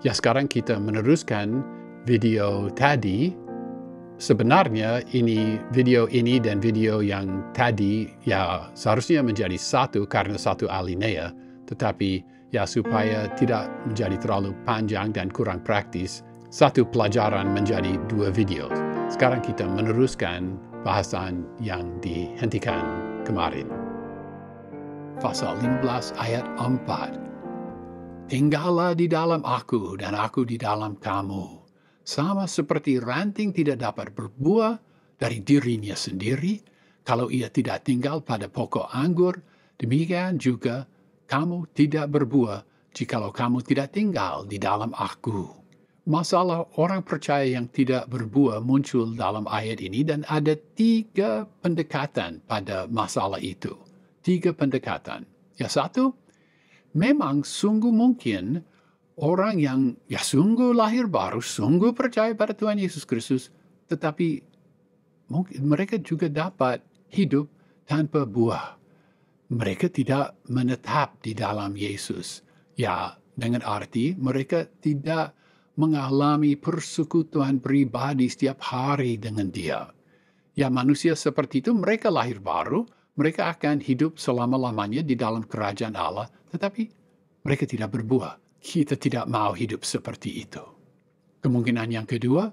Ya, sekarang kita meneruskan video tadi. Sebenarnya video ini dan video yang tadi ya seharusnya menjadi satu karena satu alinea, tetapi ya supaya tidak menjadi terlalu panjang dan kurang praktis, satu pelajaran menjadi dua video. Sekarang kita meneruskan bahasan yang dihentikan kemarin. Pasal 15 ayat 4. Tinggallah di dalam aku dan aku di dalam kamu. Sama seperti ranting tidak dapat berbuah dari dirinya sendiri, kalau ia tidak tinggal pada pokok anggur, demikian juga kamu tidak berbuah jikalau kamu tidak tinggal di dalam aku. Masalah orang percaya yang tidak berbuah muncul dalam ayat ini dan ada 3 pendekatan pada masalah itu. 3 pendekatan. Ya, satu, memang sungguh mungkin orang yang sungguh lahir baru, sungguh percaya pada Tuhan Yesus Kristus, tetapi mungkin mereka juga dapat hidup tanpa buah. Mereka tidak menetap di dalam Yesus. Ya, dengan arti mereka tidak mengalami persekutuan pribadi setiap hari dengan Dia. Ya, manusia seperti itu, mereka lahir baru, mereka akan hidup selama-lamanya di dalam kerajaan Allah, tetapi mereka tidak berbuah. Kita tidak mau hidup seperti itu. Kemungkinan yang kedua,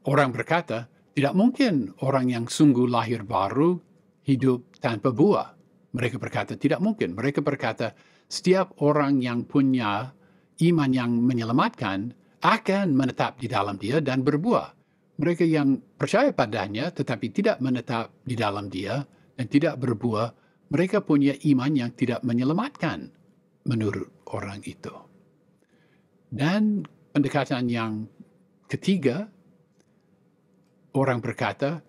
orang berkata, tidak mungkin orang yang sungguh lahir baru hidup tanpa buah. Mereka berkata, tidak mungkin. Mereka berkata, setiap orang yang punya iman yang menyelamatkan akan menetap di dalam Dia dan berbuah. Mereka yang percaya padanya tetapi tidak menetap di dalam Dia dan tidak berbuah, mereka punya iman yang tidak menyelamatkan menurut orang itu. Dan pendekatan yang ketiga, orang berkata,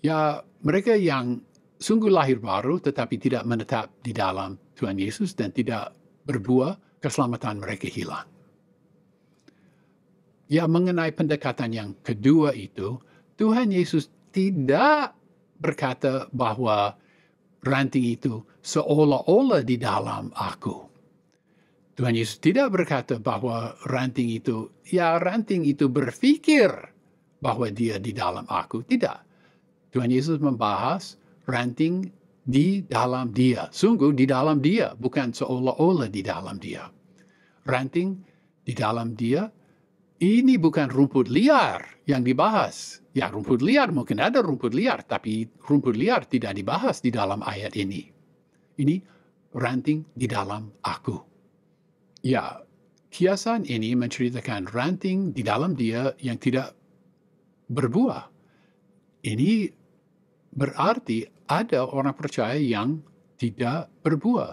ya mereka yang sungguh lahir baru tetapi tidak menetap di dalam Tuhan Yesus dan tidak berbuah, keselamatan mereka hilang. Ya, mengenai pendekatan yang kedua itu, Tuhan Yesus tidak berkata bahwa ranting itu seolah-olah di dalam aku. Tuhan Yesus tidak berkata bahwa ranting itu berpikir bahwa dia di dalam aku. Tidak. Tuhan Yesus membahas ranting di dalam Dia. Sungguh di dalam Dia, bukan seolah-olah di dalam Dia. Ranting di dalam Dia, ini bukan rumput liar yang dibahas. Ya, rumput liar, mungkin ada rumput liar, tapi rumput liar tidak dibahas di dalam ayat ini. Ini ranting di dalam aku. Ya, kiasan ini menceritakan ranting di dalam Dia yang tidak berbuah. Ini berarti ada orang percaya yang tidak berbuah.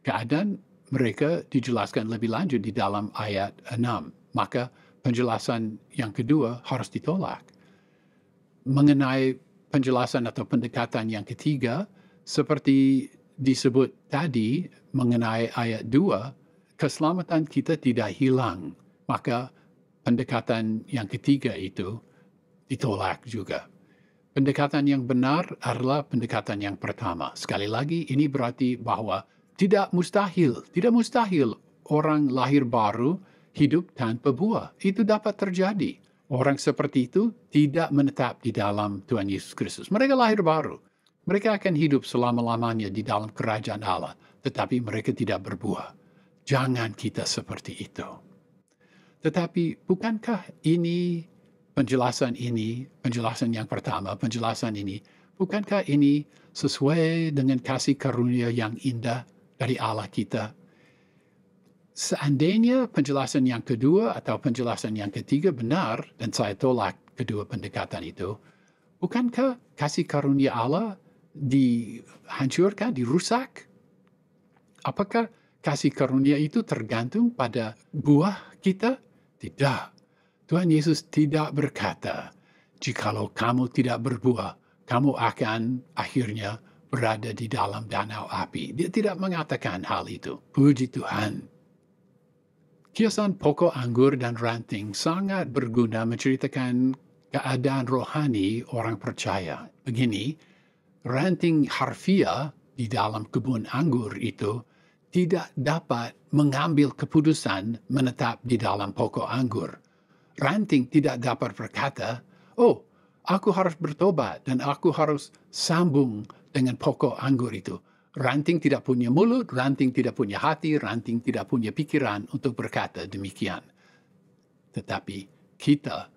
Keadaan mereka dijelaskan lebih lanjut di dalam ayat 6. Maka penjelasan yang kedua harus ditolak. Mengenai penjelasan atau pendekatan yang ketiga, seperti disebut tadi mengenai ayat 2, keselamatan kita tidak hilang, maka pendekatan yang ketiga itu ditolak juga. Pendekatan yang benar adalah pendekatan yang pertama. Sekali lagi, ini berarti bahwa tidak mustahil orang lahir baru hidup tanpa buah. Itu dapat terjadi. Orang seperti itu tidak menetap di dalam Tuhan Yesus Kristus. Mereka lahir baru. Mereka akan hidup selama-lamanya di dalam kerajaan Allah, tetapi mereka tidak berbuah. Jangan kita seperti itu. Tetapi bukankah penjelasan yang pertama, penjelasan ini, bukankah ini sesuai dengan kasih karunia yang indah dari Allah kita? Seandainya penjelasan yang kedua atau penjelasan yang ketiga benar, dan saya tolak kedua pendekatan itu, bukankah kasih karunia Allah dihancurkan, dirusak? Apakah kasih karunia itu tergantung pada buah kita? Tidak. Tuhan Yesus tidak berkata, jikalau kamu tidak berbuah, kamu akan akhirnya berada di dalam danau api. Dia tidak mengatakan hal itu. Puji Tuhan. Kiasan pokok anggur dan ranting sangat berguna menceritakan keadaan rohani orang percaya. Begini, ranting harfiah di dalam kebun anggur itu tidak dapat mengambil keputusan menetap di dalam pokok anggur. Ranting tidak dapat berkata, "Oh, aku harus bertobat dan aku harus sambung dengan pokok anggur itu." Ranting tidak punya mulut, ranting tidak punya hati, ranting tidak punya pikiran untuk berkata demikian. Tetapi kita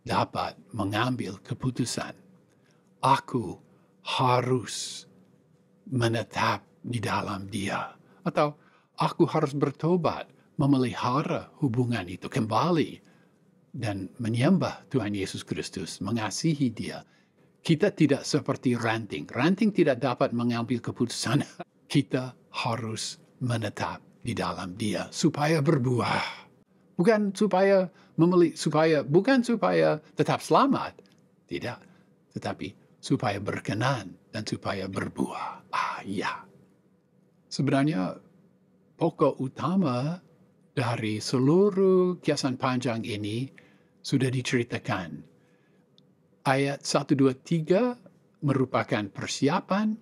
dapat mengambil keputusan. Aku harus menetap di dalam Dia. Atau aku harus bertobat, memelihara hubungan itu kembali dan menyembah Tuhan Yesus Kristus, mengasihi Dia. Kita tidak seperti ranting. Ranting tidak dapat mengambil keputusan. Kita harus menetap di dalam Dia supaya berbuah. Bukan supaya bukan supaya tetap selamat. Tidak. Tetapi supaya berkenan dan supaya berbuah. Ya. Sebenarnya pokok utama dari seluruh kiasan panjang ini sudah diceritakan. Ayat 1, 2, 3 merupakan persiapan.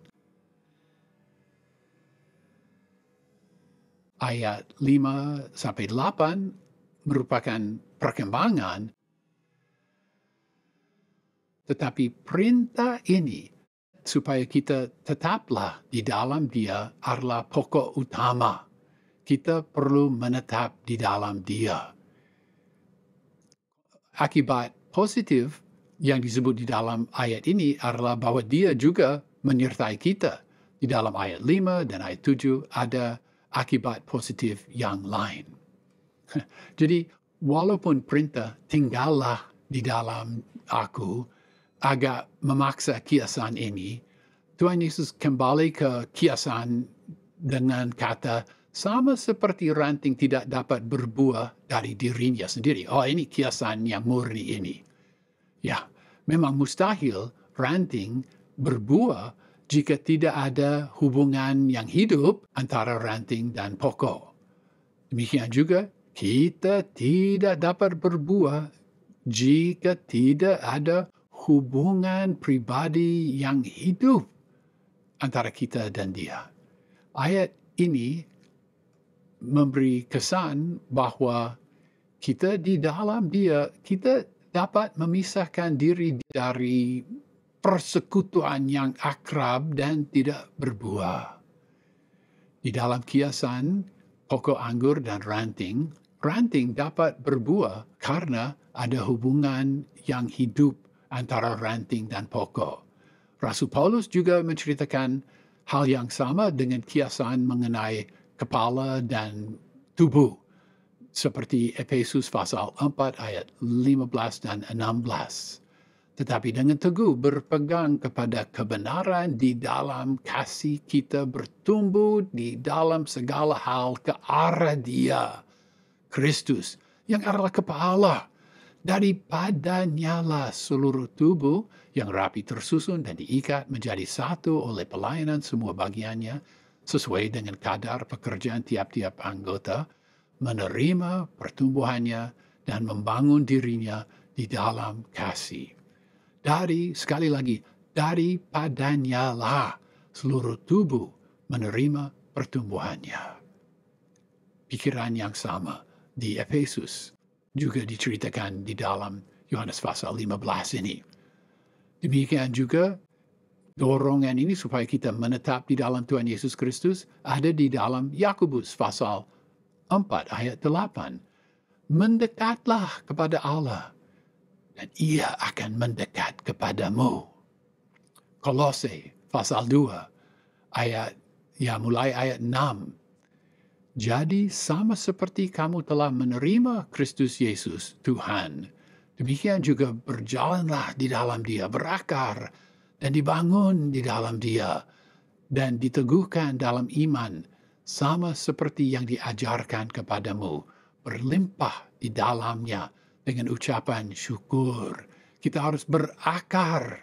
Ayat 5 sampai 8 merupakan perkembangan. Tetapi perintah ini supaya kita tetaplah di dalam Dia adalah pokok utama. Kita perlu menetap di dalam Dia. Akibat positif yang disebut di dalam ayat ini adalah bahwa Dia juga menyertai kita. Di dalam ayat 5 dan ayat 7 ada akibat positif yang lain. Jadi, walaupun perintah tinggallah di dalam aku agak memaksa kiasan ini, Tuhan Yesus kembali ke kiasan dengan kata, sama seperti ranting tidak dapat berbuah dari dirinya sendiri. Oh, ini kiasan yang murni ini. Ya, memang mustahil ranting berbuah jika tidak ada hubungan yang hidup antara ranting dan pokok. Demikian juga, kita tidak dapat berbuah jika tidak ada hubungan pribadi yang hidup antara kita dan Dia. Ayat ini memberi kesan bahwa kita di dalam Dia, kita dapat memisahkan diri dari persekutuan yang akrab dan tidak berbuah. Di dalam kiasan pokok anggur dan ranting, ranting dapat berbuah karena ada hubungan yang hidup antara ranting dan pokok. Rasul Paulus juga menceritakan hal yang sama dengan kiasan mengenai kepala dan tubuh, seperti Efesus pasal 4 ayat 15 dan 16. Tetapi dengan teguh berpegang kepada kebenaran di dalam kasih, kita bertumbuh di dalam segala hal ke arah Dia, Kristus, yang adalah kepala. Daripadanya lah seluruh tubuh yang rapi tersusun dan diikat menjadi satu oleh pelayanan semua bagiannya, sesuai dengan kadar pekerjaan tiap-tiap anggota, menerima pertumbuhannya dan membangun dirinya di dalam kasih. Sekali lagi, daripadanya lah seluruh tubuh menerima pertumbuhannya. Pikiran yang sama di Efesus juga diceritakan di dalam Yohanes pasal 15 ini. Demikian juga dorongan ini supaya kita menetap di dalam Tuhan Yesus Kristus ada di dalam Yakobus pasal 4 ayat 8. Mendekatlah kepada Allah dan Ia akan mendekat kepadamu. Kolose pasal 2 mulai ayat 6. Jadi sama seperti kamu telah menerima Kristus Yesus Tuhan, demikian juga berjalanlah di dalam Dia, berakar dan dibangun di dalam Dia, dan diteguhkan dalam iman, sama seperti yang diajarkan kepadamu, berlimpah di dalamnya dengan ucapan syukur. Kita harus berakar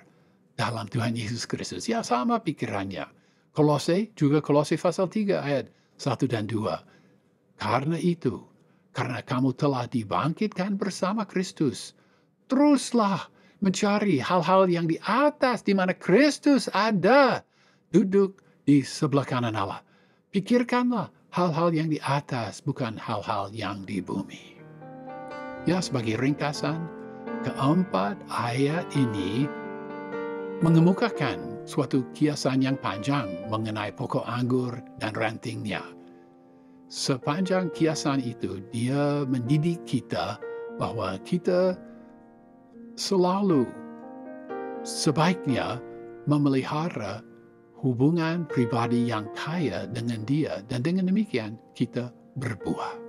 dalam Tuhan Yesus Kristus. Ya, sama pikirannya. Kolose pasal 3 ayat 1 dan 2. Karena itu, karena kamu telah dibangkitkan bersama Kristus, teruslah mencari hal-hal yang di atas di mana Kristus ada, duduk di sebelah kanan Allah. Pikirkanlah hal-hal yang di atas, bukan hal-hal yang di bumi. Ya, sebagai ringkasan, keempat ayat ini mengemukakan suatu kiasan yang panjang mengenai pokok anggur dan rantingnya. Sepanjang kiasan itu, dia mendidik kita bahwa kita selalu sebaiknya memelihara hubungan pribadi yang kaya dengan dia, dan dengan demikian kita berbuah.